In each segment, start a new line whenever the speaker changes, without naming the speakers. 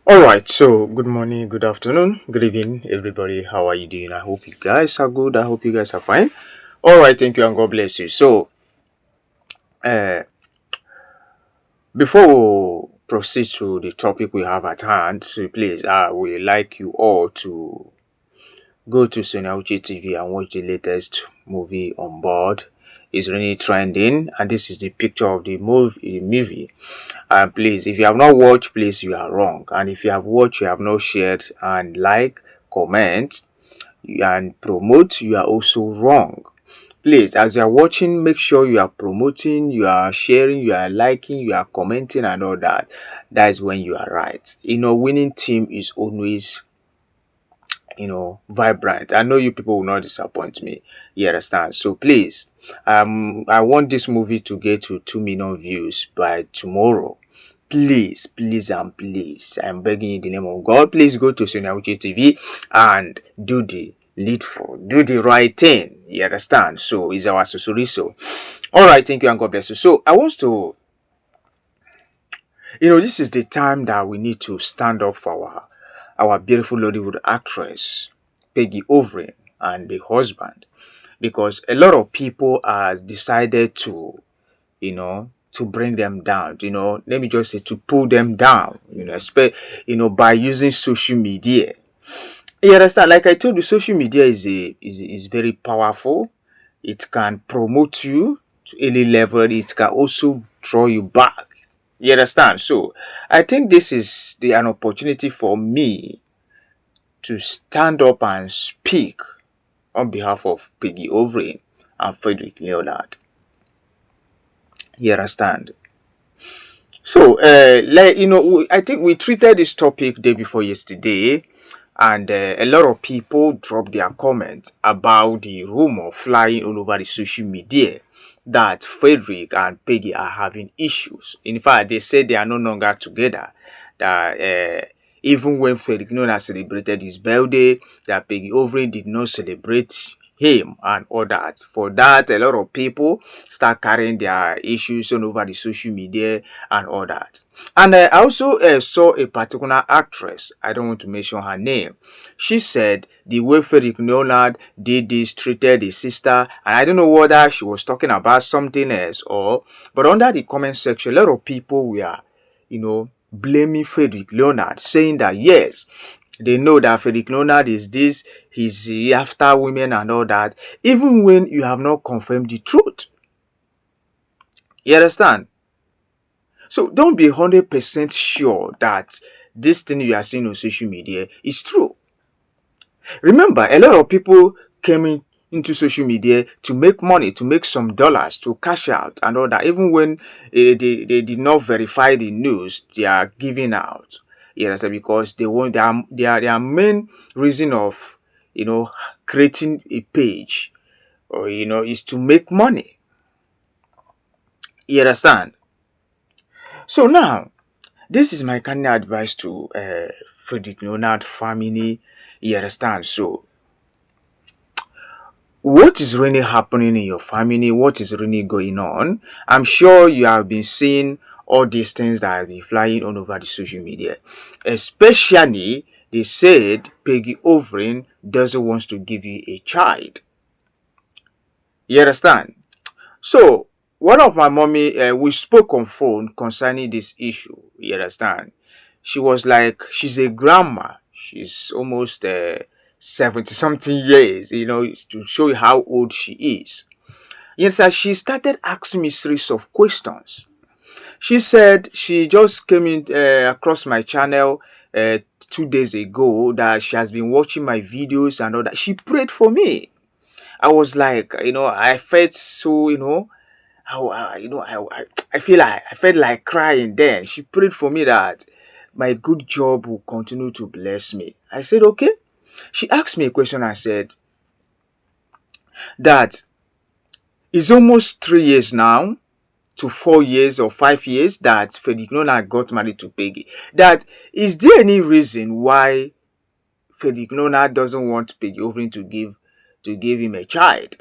All right, so good morning, good afternoon, good evening, everybody. How are you doing? I hope you guys are good. I hope you guys are fine. All right, thank you, and God bless you. So, uh, before we proceed to the topic we have at hand, so please, I would like you all to go to Sonia Uche TV and watch the latest movie on board. It's really trending, and this is the picture of the movie. And please, if you have not watched, please, you are wrong. And if you have watched, you have not shared and like, comment, and promote, you are also wrong. Please, as you are watching, make sure you are promoting, you are sharing, you are liking, you are commenting, and all that. That is when you are right. Winning team is always vibrant. I know you people will not disappoint me. You understand? So please, I want this movie to get to 2 million views by tomorrow. Please, please, and please, I'm begging you in the name of God, please go to Sonia Uche TV and do the leadful, do the right thing. You understand? So it's our susuriso. All right, thank you, and God bless you. So I want to, this is the time that we need to stand up for our beautiful Hollywood actress, Peggy Overing, and the husband, because a lot of people are decided to bring them down. Let me just say to pull them down. By using social media. You understand? Like I told you, social media is very powerful. It can promote you to any level. It can also draw you back. You understand? So I think this is an opportunity for me to stand up and speak on behalf of Peggy Overing and Frederick Leonard. You understand? So, I think we treated this topic day before yesterday, and a lot of people dropped their comments about the rumor flying all over the social media that Frederick and Peggy are having issues. In fact, they said they are no longer together. That even when Frederick Nona celebrated his birthday, that Peggy Overing did not celebrate him and all that. For that, a lot of people start carrying their issues on over the social media and all that. And I also saw a particular actress, I don't want to mention her name. She said the way Frederick Leonard did this, treated his sister, and I don't know whether she was talking about something else but under the comment section, a lot of people were, blaming Frederick Leonard, saying that yes, they know that Frederick Leonard is this, he's after women and all that, even when you have not confirmed the truth. You understand? So don't be 100% sure that this thing you are seeing on social media is true. Remember, a lot of people came into social media to make money, to make some dollars, to cash out and all that. Even when they did not verify the news they are giving out. You understand? Because they want their main reason of creating a page or is to make money. You understand? So now, this is my kind of advice to Frederick Leonard family. You understand? So, what is really happening in your family? What is really going on? I'm sure you have been seeing all these things that have been flying all over the social media. Especially, they said Peggy Overing doesn't want to give you a child. You understand? So, one of my mommy, we spoke on phone concerning this issue. You understand? She was like, she's a grandma. She's almost 70 something years, to show you how old she is. Yes, sir, she started asking me series of questions. She said she just came in across my channel 2 days ago that she has been watching my videos and all that. She prayed for me. I was like, I felt so, how I felt like crying then. She prayed for me that my good job will continue to bless me. I said, okay. She asked me a question. I said that it's almost 3 years now to 4 years or 5 years that Frederick Nona got married to Peggy. That is there any reason why Frederick Nona doesn't want Peggy Overing to give him a child?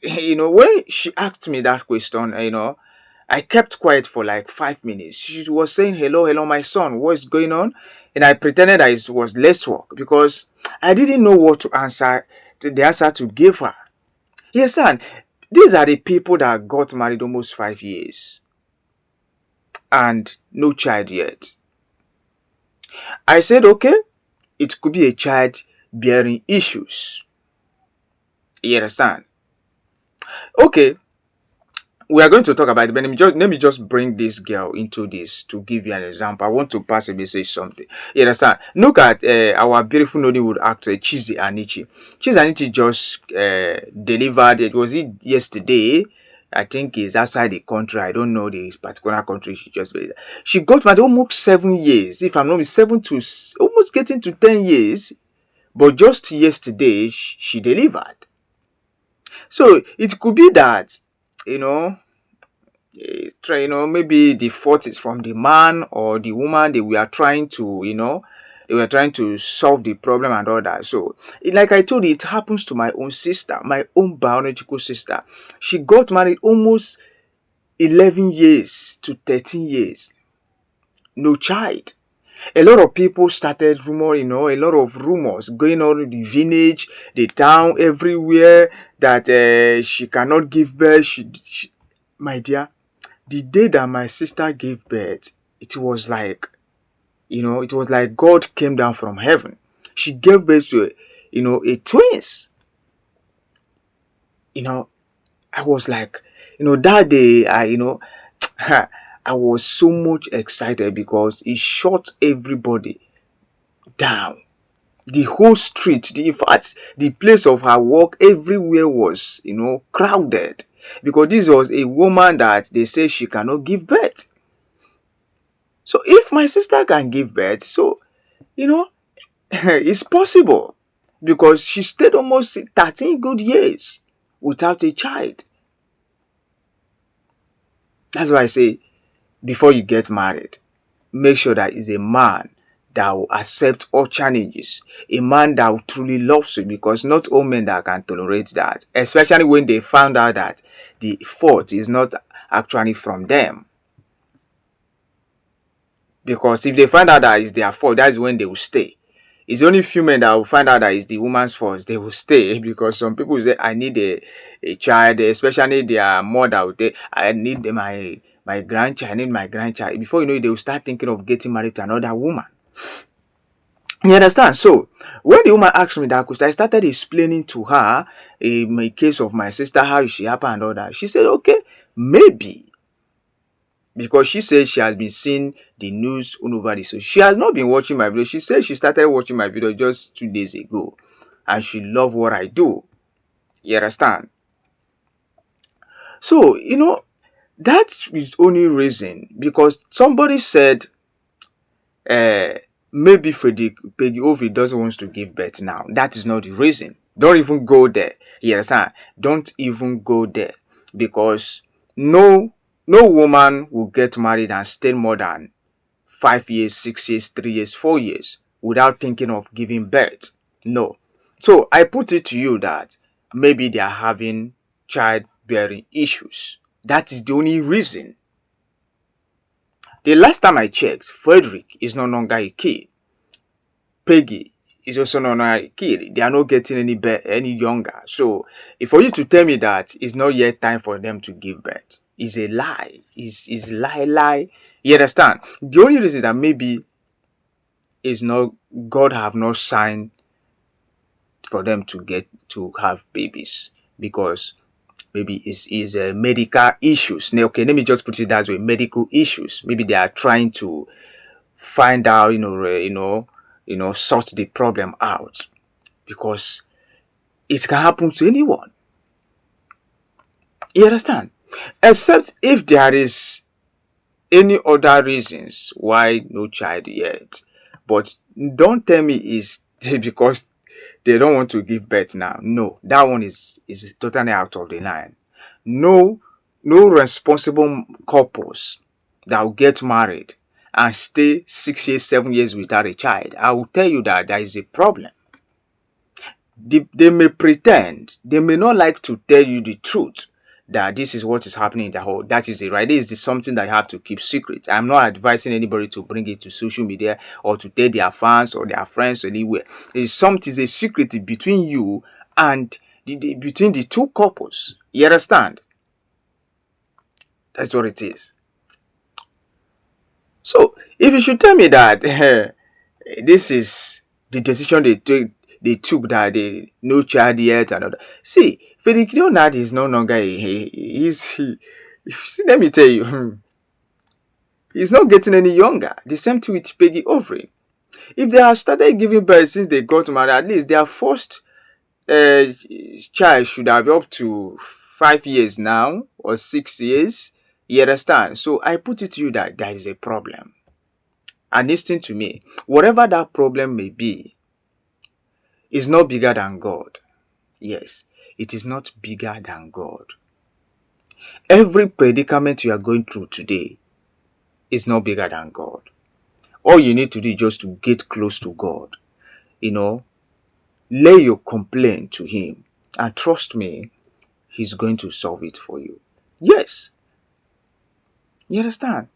When she asked me that question, I kept quiet for like 5 minutes. She was saying, hello, hello, my son, what's going on? And I pretended that it was less work because I didn't know what to answer, the answer to give her. Yes, son, these are the people that got married almost 5 years and no child yet. I said, okay, it could be a child bearing issues. You understand? Okay, we are going to talk about it, but let me just bring this girl into this to give you an example. I want to pass a message something. You understand? Look at our beautiful Nollywood actor Chizzy Anichi. Chizzy Anichi just delivered. It was it yesterday. I think it's outside the country. I don't know the particular country she just made. She got married almost 7 years. If I'm not mistaken, 7 to almost getting to 10 years. But just yesterday she delivered. So it could be that, you know, maybe the fault is from the man or the woman. They were trying to, they were trying to solve the problem and all that. So, like I told you, it happens to my own sister, my own biological sister. She got married almost 11 years to 13 years. No child. A lot of people started a lot of rumors going on in the village, the town, everywhere that she cannot give birth. My dear, the day that my sister gave birth, it was like, it was like God came down from heaven. She gave birth to, a twins. I was like, that day, I was so much excited because it shut everybody down. The whole street, in fact, the place of her work, everywhere was, crowded. Because this was a woman that they say she cannot give birth. So if my sister can give birth, so, it's possible. Because she stayed almost 13 good years without a child. That's why I say, before you get married, make sure that it's a man that will accept all challenges, a man that will truly loves you, because not all men that can tolerate that, especially when they found out that the fault is not actually from them. Because if they find out that it's their fault, that's when they will stay. It's only few men that will find out that it's the woman's fault. They will stay because some people say, I need a child, especially their mother will say, I need my grandchild, I need my grandchild. Before you know it, they will start thinking of getting married to another woman. You understand? So, when the woman asked me that question, I started explaining to her in case of my sister, how she happened and all that. She said, okay, maybe. Because she said she has been seeing the news all over this. So she has not been watching my video. She said she started watching my video just 2 days ago. And she loved what I do. You understand? So, that's the only reason. Because somebody said, maybe Peggy Ovie doesn't want to give birth now. That is not the reason. Don't even go there. You understand? Don't even go there. Because no woman will get married and stay more than 5 years, 6 years, 3 years, 4 years without thinking of giving birth. No. So I put it to you that maybe they are having childbearing issues. That is the only reason. The last time I checked, Frederick is no longer a kid. Peggy is also no longer a kid. They are not getting any younger. So for you to tell me that it's not yet time for them to give birth is a lie. Is lie. You understand? The only reason that maybe is not God have not signed for them to have babies, because maybe it's medical issues. Now, okay, let me just put it that way: medical issues. Maybe they are trying to find out, sort the problem out, because it can happen to anyone. You understand? Except if there is any other reasons why no child yet. But don't tell me it's because they don't want to give birth now. No, that one is totally out of the line. No responsible couples that will get married and stay 6 years, 7 years without a child. I will tell you that there is a problem. They may pretend, they may not like to tell you the truth that this is what is happening in the whole. That is it, right? This is something that you have to keep secret. I'm not advising anybody to bring it to social media or to tell their fans or their friends anywhere. It's something, it's a secret between you and between the two couples. You understand? That's what it is. So if you should tell me that this is the decision they took that they no child yet and all that. See, Felix Leonard is no longer let me tell you, he's not getting any younger. The same thing with Peggy Overy. If they have started giving birth since they got married, at least their first uh, child should have been up to 5 years now or 6 years. You understand? So I put it to you that there is a problem. And listen to me, whatever that problem may be, is not bigger than God. Yes, it is not bigger than God. Every predicament you are going through today is not bigger than God. All you need to do is just to get close to God. You know, lay your complaint to Him. And trust me, He's going to solve it for you. Yes. You understand?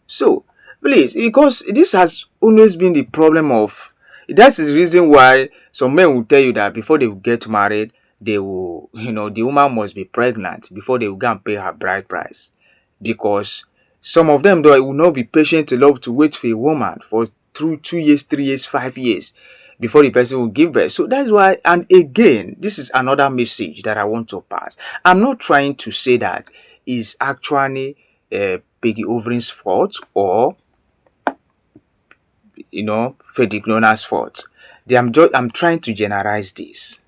So, please, because this has always been the problem of, that's the reason why some men will tell you that before they will get married, they will, the woman must be pregnant before they will go and pay her bride price. Because some of them, though, will not be patient enough to wait for a woman for 2 years, 3 years, 5 years before the person will give birth. So that's why, and again, this is another message that I want to pass. I'm not trying to say that it's actually Peggy Overy's fault or Felix Leonard's fault. I'm trying to generalize this.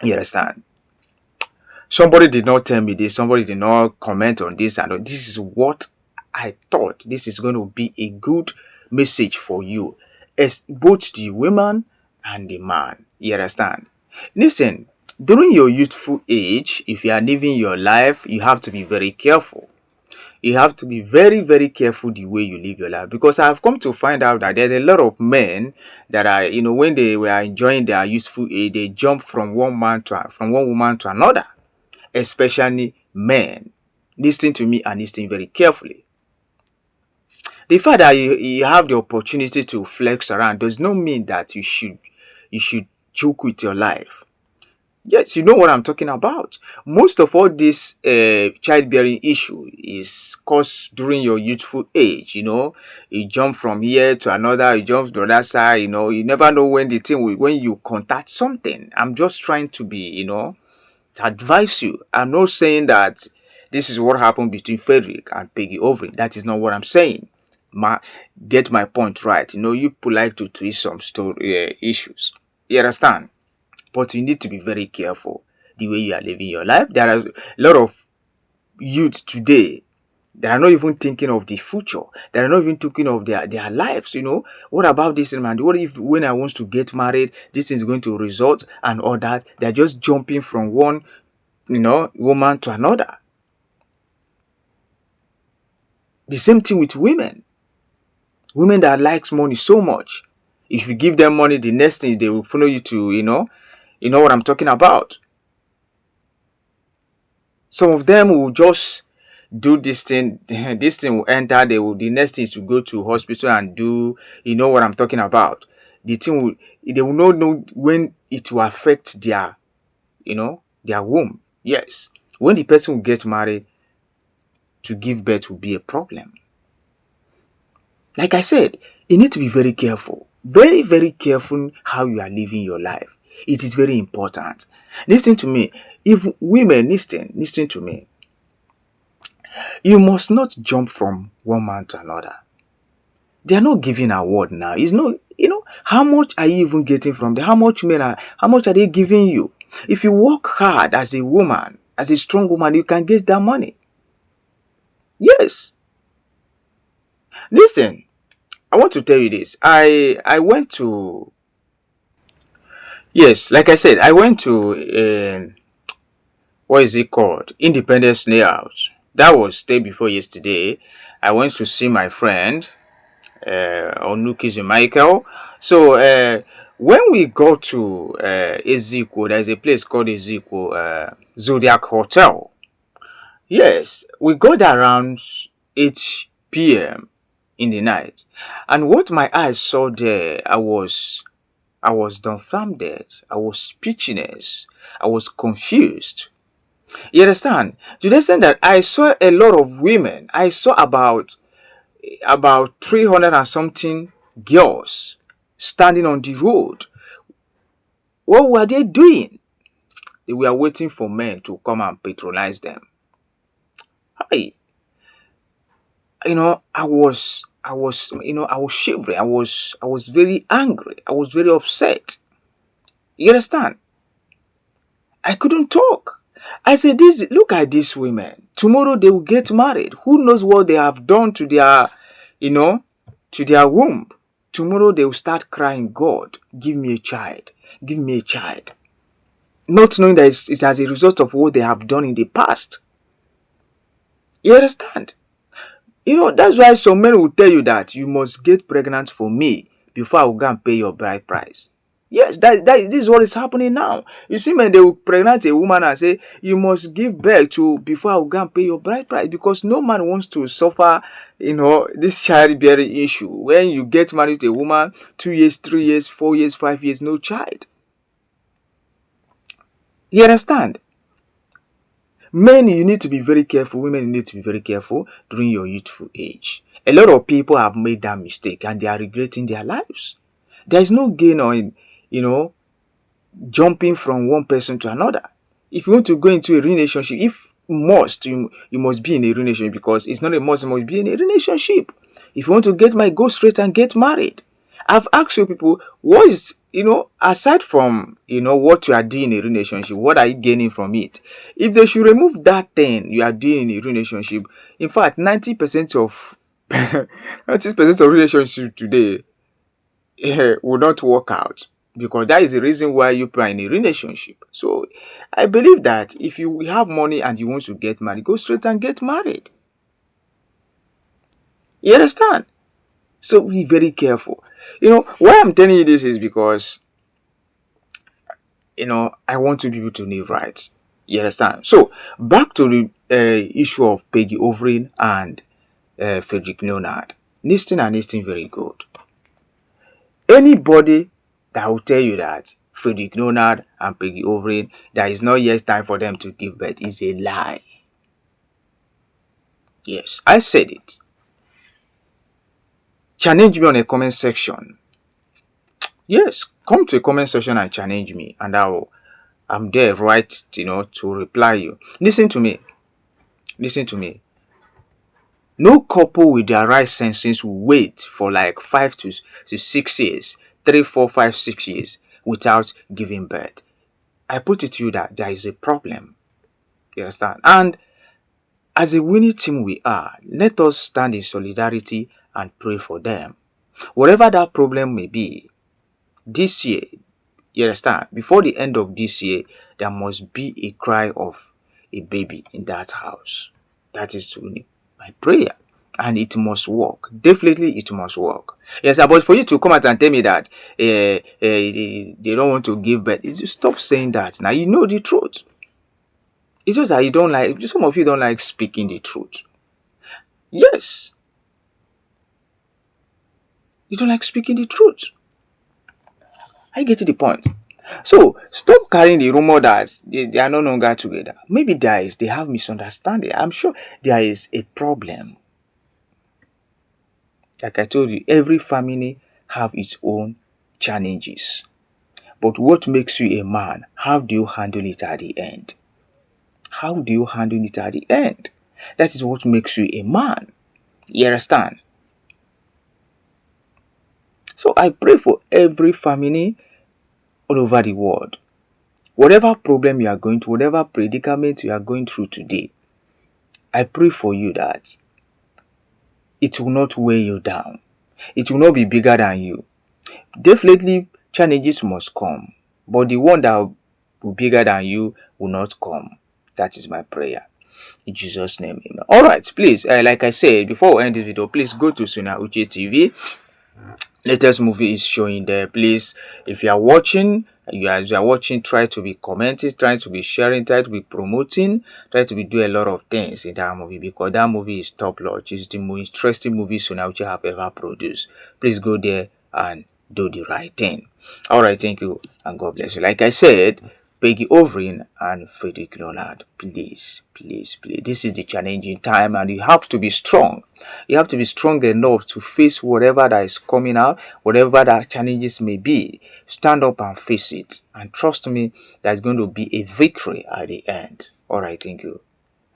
You understand? Somebody did not tell me this. Somebody did not comment on this, and this is what I thought. This is going to be a good message for you, as both the woman and the man. You understand? Listen, during your youthful age, if you are living your life, you have to be very careful. You have to be very, very careful the way you live your life, because I've come to find out that there's a lot of men that are, when they were enjoying their youthful age, they jump from one woman to another, especially men. Listen to me and listen very carefully. The fact that you have the opportunity to flex around does not mean that you should joke with your life. Yes, you know what I'm talking about. Most of all this childbearing issue is caused during your youthful age. You jump from here to another, you jump to the other side. You never know when when you contact something. I'm just trying to be, to advise you. I'm not saying that this is what happened between Frederick and Peggy Overy. That is not what I'm saying. Get my point right. You people like to twist some story issues. You understand? But you need to be very careful the way you are living your life. There are a lot of youth today that are not even thinking of the future. They are not even thinking of their lives. What about this man? What if when I want to get married, this is going to result and all that? They're just jumping from one, woman to another. The same thing with women. Women that likes money so much. If you give them money, the next thing they will follow you to, you know what I'm talking about. Some of them will just do this thing. This thing will enter. The next thing is to go to hospital and do. You know what I'm talking about. They will not know when it will affect their womb. Yes, when the person will get married, to give birth will be a problem. Like I said, you need to be very careful. Very, very careful how you are living your life. It is very important. Listen to me. If women listen to me. You must not jump from one man to another. They are not giving a word now. It's not, how much are you even getting from them? How much are they giving you? If you work hard as a woman, as a strong woman, you can get that money. Yes. Listen, I want to tell you this. I went to, yes, like I said, I went to, what is it called? Independence Layout. That was day before yesterday. I went to see my friend, Onukizu Michael. So, When we go to Ezekiel, there's a place called Ezekiel Zodiac Hotel. Yes, we got there around 8 p.m. in the night, and what my eyes saw there, I was dumbfounded. I was speechless. I was confused. You understand? To the extent that I saw a lot of women. I saw about 300 and something girls standing on the road. What were they doing? They were waiting for men to come and patronize them. I, I was shivering. I was very angry. I was very upset. You understand? I couldn't talk. I said, "This. Look at these women. Tomorrow they will get married. Who knows what they have done to their, you know, to their womb? Tomorrow they will start crying, God, give me a child. Give me a child." Not knowing that it's as a result of what they have done in the past. You understand? That's why some men will tell you that you must get pregnant for me before I will go and pay your bride price. Yes, this is what is happening now. You see, men, they will pregnant a woman and say, you must give birth to before I will go and pay your bride price, because no man wants to suffer, this childbearing issue. When you get married to a woman, 2 years, 3 years, 4 years, 5 years, no child. You understand? Men, you need to be very careful. Women, you need to be very careful during your youthful age. A lot of people have made that mistake and they are regretting their lives. There is no gain on, jumping from one person to another. If you want to go into a relationship, if must, you must be in a relationship, because it's not a must, you must be in a relationship. If you want to get married, go straight and get married. I've asked you people, what is, aside from, what you are doing in a relationship, what are you gaining from it? If they should remove that thing you are doing in a relationship, in fact, 90% of 90% of relationship today will not work out, because that is the reason why you are in a relationship. So I believe that if you have money and you want to get married, go straight and get married. You understand? So be very careful. Why I'm telling you this is because, I want to be able to live right. You understand? So back to the issue of Peggy Overing and Frederick Leonard. Listen and listen very good. Anybody that will tell you that Frederick Leonard and Peggy Overing, there is not yet time for them to give birth, is a lie. Yes, I said it. Challenge me on a comment section. Yes, come to a comment section and challenge me, and I'm there, right, to reply you. Listen to me. No couple with their right senses will wait for like 5 to 6 years, 3, 4, 5, 6 years without giving birth. I put it to you that there is a problem. You understand? And as a winning team we are, let us stand in solidarity and pray for them. Whatever that problem may be, this year, you understand, before the end of this year, there must be a cry of a baby in that house. That is truly my prayer. And it must work. Definitely it must work. Yes, but for you to come out and tell me that they don't want to give birth, stop saying that. Now you know the truth. It's just that you don't like, some of you don't like speaking the truth. Yes. You don't like speaking the truth. I get to the point. So stop carrying the rumor that they are no longer together. Maybe they have misunderstanding. I'm sure there is a problem. Like I told you, every family have its own challenges. But what makes you a man? How do you handle it at the end? How do you handle it at the end? That is what makes you a man. You understand? So I pray for every family all over the world. Whatever problem you are going through, whatever predicament you are going through today, I pray for you that it will not weigh you down. It will not be bigger than you. Definitely challenges must come, but the one that will be bigger than you will not come. That is my prayer. In Jesus' name, amen. Alright, please, like I said, before we end this video, please go to Suna Uche TV. latest movie is showing there. Please, if you are watching, as you are watching, try to be commenting, try to be sharing, try to be promoting, try to be do a lot of things in that movie, because that movie is top notch. It's the most interesting movie Sonauchi have ever produced. Please go there and do the right thing. All right, thank you and God bless you. Like I said, Peggy Overing and Frederick Leonard, please, please, please. This is the challenging time, and you have to be strong. You have to be strong enough to face whatever that is coming out, whatever that challenges may be. Stand up and face it. And trust me, there's going to be a victory at the end. All right, thank you,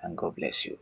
and God bless you.